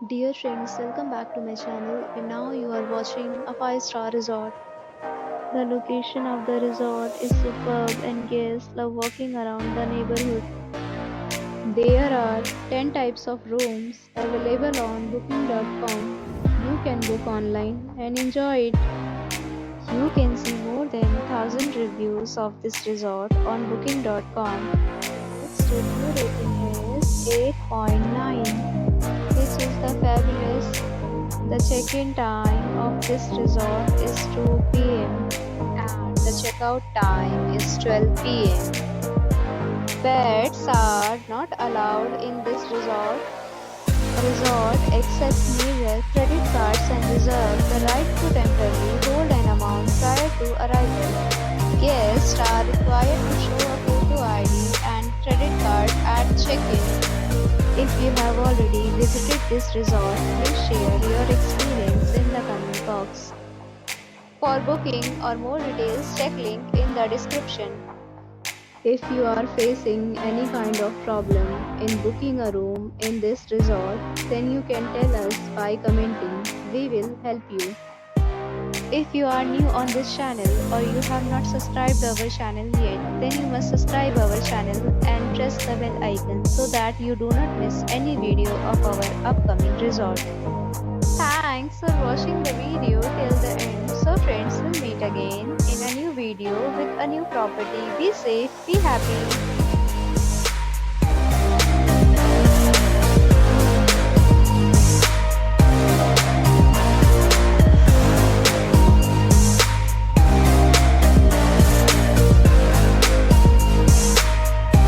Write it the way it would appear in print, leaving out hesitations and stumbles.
Dear friends, welcome back to my channel and now you are watching a 5-star resort. The location of the resort is superb and guests love walking around the neighborhood. There are 10 types of rooms available on booking.com. You can book online and enjoy it. You can see more than 1000 reviews of this resort on booking.com. Its review rating is 8.9, which is the fabulous. The check-in time of this resort is 2 p.m. and the checkout time is 12 p.m. Pets are not allowed in this resort. The resort accepts major credit cards and reserves the right to temporarily hold an amount prior to arrival. Guests are required to show a photo ID and credit card at check-in. If you have already visited this resort, please share your experience in the comment box. For booking or more details, check link in the description. If you are facing any kind of problem in booking a room in this resort, then you can tell us by commenting. We will help you. If you are new on this channel or you have not subscribed our channel yet, then you must subscribe our channel and press the bell icon so that you do not miss any video of our upcoming resort. Thanks for watching the video till the end. So friends, will meet again in a new video with a new property. Be safe, be happy.